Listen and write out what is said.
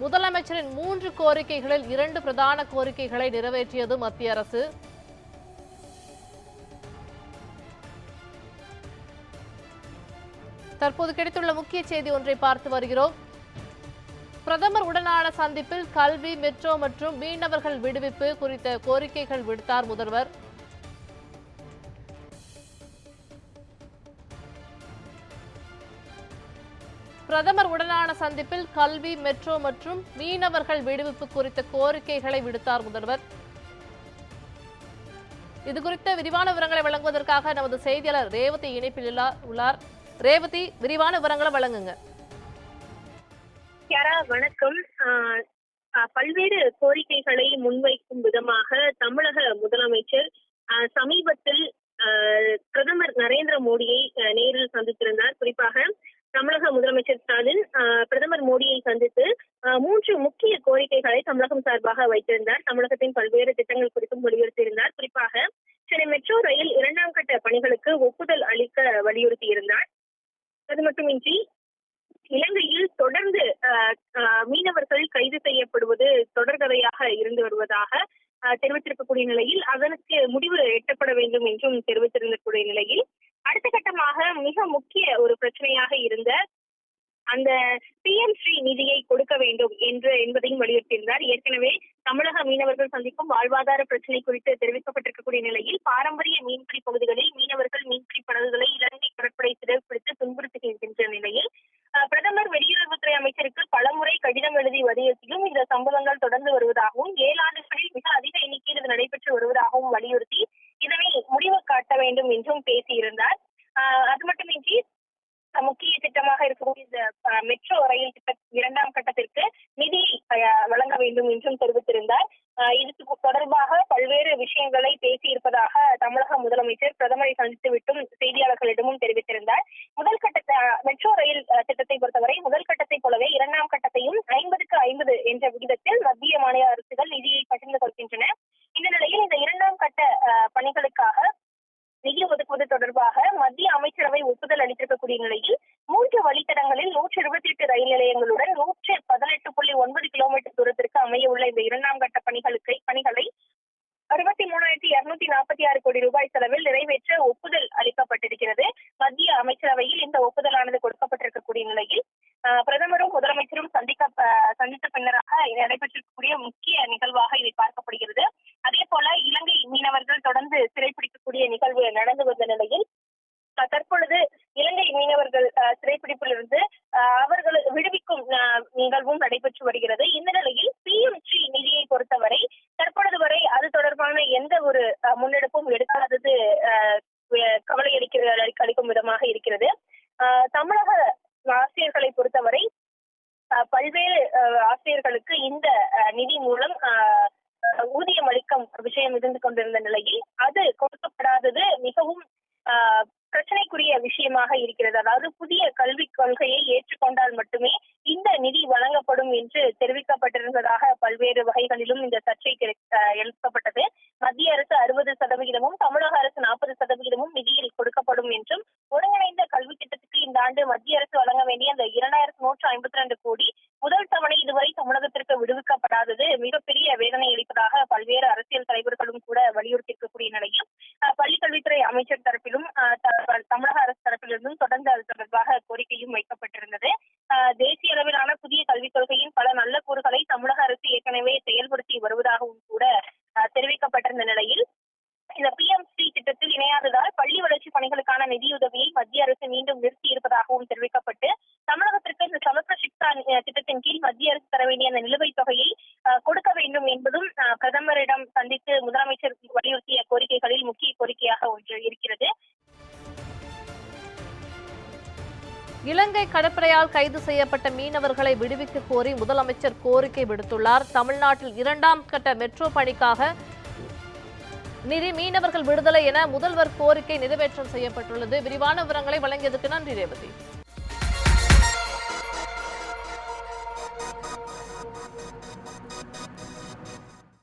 முதலமைச்சரின் 3 கோரிக்கைகளில் 2 பிரதான கோரிக்கைகளை நிறைவேற்றியது மத்திய அரசு. தற்போது கிடைத்துள்ள முக்கிய செய்தி ஒன்றை பார்த்து வருகிறோம். பிரதமர் உடனான சந்திப்பில் கல்வி, மெட்ரோ மற்றும் மீனவர்கள் விடுவிப்பு குறித்த கோரிக்கைகள் விடுத்தார் முதல்வர். பிரதமர் உடனான சந்திப்பில் கல்வி, மெட்ரோ மற்றும் மீனவர்கள் விடுவிப்பு குறித்த கோரிக்கைகளை விடுத்தார் முதல்வர். இதுகுறித்த விரிவான விவரங்களை வழங்குவதற்காக நமது செய்தியாளர் ரேவதி இணைப்பில் உள்ளார். ரேவதி, விரிவான விவரங்களை வழங்குங்க. வணக்கம். பல்வேறு கோரிக்கைகளை முன்வைக்கும் விதமாக தமிழக முதலமைச்சர் சமீபத்தில் பிரதமர் நரேந்திர மோடியை நேரில் சந்தித்திருந்தார். குறிப்பாக தமிழக முதலமைச்சர் ஸ்டாலின் பிரதமர் மோடியை சந்தித்து 3 முக்கிய கோரிக்கைகளை தமிழகம் சார்பாக வைத்திருந்தார். தமிழகத்தின் பல்வேறு திட்டங்கள் குறித்தும் வலியுறுத்தியிருந்தார். குறிப்பாக சென்னை மெட்ரோ ரயில் 2ஆம் கட்ட பணிகளுக்கு ஒப்புதல் அளிக்க வலியுறுத்தியிருந்தார். அது மட்டுமின்றி இலங்கையில் தொடர்ந்து மீனவர்கள் கைது செய்யப்படுவது தொடர்கதையாக இருந்து வருவதாக தெரிவித்திருக்கக்கூடிய நிலையில் அதற்கு முடிவு எட்டப்பட வேண்டும் என்றும் தெரிவித்திருக்கக்கூடிய நிலையில் அடுத்த கட்டமாக மிக முக்கிய ஒரு பிரச்சனையாக இருந்த அந்த PM ஸ்ரீ நிதியை கொடுக்க வேண்டும் என்பதையும் வலியுறுத்தியிருந்தார். ஏற்கனவே தமிழக மீனவர்கள் சந்திக்கும் வாழ்வாதார பிரச்சனை குறித்து தெரிவிக்கப்பட்டிருக்கக்கூடிய நிலையில் பாரம்பரிய மீன்பிடி பகுதிகளில் மீனவர்கள் மீன்பிடி படகுகளை இலங்கை கடற்படை சிறைப்பிடித்து துன்புறுத்துகின்ற நிலையில் பிரதமர் வெளியுறவுத்துறை அமைச்சருக்கு பலமுறை கடிதம் எழுதி வலியுறுத்தியும் இந்த சம்பவங்கள் தொடர்ந்து வருவதாகவும் 7 ஆண்டுகளில் மிக அதிக எண்ணிக்கையில் இது நடைபெற்று வருவதாகவும் வலியுறுத்தி இதனை முடிவு காட்ட வேண்டும் என்றும் பேசியிருந்தார். அது மட்டுமின்றி முக்கிய திட்டமாக இருக்கக்கூடிய இந்த மெட்ரோ ரயில் திட்ட 2ஆம் கட்டத்திற்கு நிதி வழங்க வேண்டும் என்றும் தெரிவித்திருந்தார். இது தொடர்பாக பல்வேறு விஷயங்களை பேசியிருப்பதாக தமிழக முதலமைச்சர் பிரதமரை சந்தித்துவிட்டும் செய்தியாளர்களிடமும் தெரிவித்திருந்தார். முதல் கட்ட மெட்ரோ ரயில் திட்டத்தை பொறுத்தவரை முதல் கட்டத்தை போலவே 2ஆம் கட்டத்தையும் 50க்கு 50 என்ற விகிதத்தில் மத்திய மாநில அரசுகள் நிதியை பகிர்ந்து கொள்கின்றன. இந்த நிலையில் இந்த 2ஆம் கட்ட பணிகளுக்காக நிதி ஒதுக்குவது தொடர்பாக மத்திய அமைச்சரவை ஒப்புதல் அளித்திருக்கக்கூடிய நிலையில் 3 வழித்தடங்களில் 128 ரயில் நிலையங்களுடன் 118.9 கிலோமீட்டர் தூரத்திற்கு அமைய உள்ள இந்த 2ஆம் கட்ட பணிகளை 63,246 கோடி ரூபாய் செலவில் நிறைவேற்ற ஒப்புதல் அளிக்கப்பட்டிருக்கிறது. மத்திய அமைச்சரவையில் இந்த ஒப்புதலானது கொடுக்கப்பட்டிருக்கக்கூடிய நிலையில் பிரதமரும் முதலமைச்சரும் சந்தித்த பின்னராக நடைபெற்றிருக்கக்கூடிய முக்கிய நிகழ்வாக இதை பார்க்கப்படுகிறது. அதே போல இலங்கை மீனவர்கள் தொடர்ந்து சிறைப்பிடிக்கக்கூடிய நிகழ்வு நடந்து வந்த நிலையில் தற்பொழுது இலங்கை மீனவர்கள் சிறைப்பிடிப்பிலிருந்து அவர்கள் விடுவிக்கும் நிகழ்வும் நடைபெற்று வருகிறது. இந்த நிலையில் PM ஸ்ரீ நிதியை பொறுத்தவரை தற்பொழுது வரை அது தொடர்பான எந்த ஒரு முன்னெடுப்பும் எடுக்காதது கவலை அளிக்கும் விதமாக இருக்கிறது. தமிழக ஆசிரியர்களை பொறுத்தவரை பல்வேறு ஆசிரியர்களுக்கு இந்த நிதி மூலம் ஊதியம் அளிக்கும் விஷயம் இருந்து கொண்டிருந்த நிலையில் அது கொடுக்கப்படாதது மிகவும் பிரச்சனைக்குரிய விஷயமாக இருக்கிறது. அதாவது புதிய கல்விக் கொள்கையை ஏற்றுக்கொண்டால் மட்டுமே இந்த நிதி வழங்கப்படும் என்று தெரிவிக்கப்பட்டிருந்ததாக பல்வேறு வகைகளிலும் இந்த சர்ச்சை எழுப்பப்பட்டது. மத்திய அரசு 60%, தமிழக அரசு 40% நிதியில் கொடுக்கப்படும் என்றும் ஒருங்கிணைந்த கல்வி திட்டத்துக்கு இந்த ஆண்டு மத்திய அரசு வழங்க வேண்டிய அந்த 2152 கோடி முதல் தவணை இதுவரை தமிழகத்திற்கு விடுவிக்கப்படாதது மிகப்பெரிய வேதனை அளிப்பதாக பல்வேறு அரசியல் தலைவர்களும் கூட வலியுறுத்தியிருக்கக்கூடிய நிலையில் பள்ளிக்கல்வித்துறை அமைச்சர் தரப்பிலும் தமிழக அரசு தரப்பிலிருந்தும் தொடர்ந்து அது தொடர்பாக கோரிக்கையும் வைக்கப்பட்டிருந்தது. தேசிய அளவிலான புதிய கல்விக் கொள்கையின் பல நல்ல கூறுகளை தமிழக அரசு ஏற்கனவே செயல்படுத்தி வருவதாகவும் கூட தெரிவிக்கப்பட்டிருந்த நிலையில் இந்த PM ஸ்ரீ திட்டத்தில் இணையாததால் பள்ளி வளர்ச்சி பணிகளுக்கான நிதியுதவியை மத்திய அரசு மீண்டும் நிறுத்தி இருப்பதாகவும் தெரிவிக்கப்பட்டு தமிழகத்திற்கு இந்த சமஸ்த சிக்ஷா திட்டத்தின் கீழ் மத்திய அரசு தர வேண்டிய அந்த நிலுவைத் தொகையை கொடுக்க வேண்டும் என்பதும் பிரதமரிடம் சந்தித்து முதலமைச்சர் வலியுறுத்திய கோரிக்கைகளில் முக்கிய கோரிக்கையாக ஒன்று இருக்கிறது. இலங்கை கடற்படையால் கைது செய்யப்பட்ட மீனவர்களை விடுவிக்க கோரி முதலமைச்சர் கோரிக்கை விடுத்துள்ளார். தமிழ்நாட்டில் 2ஆம் கட்ட மெட்ரோ பணிக்காக நிதி, மீனவர்கள் விடுதலை என முதல்வர் கோரிக்கை நிறைவேற்றம் செய்யப்பட்டுள்ளது. விரிவான விவரங்களை வழங்கியதற்கு நன்றி ரேவதி.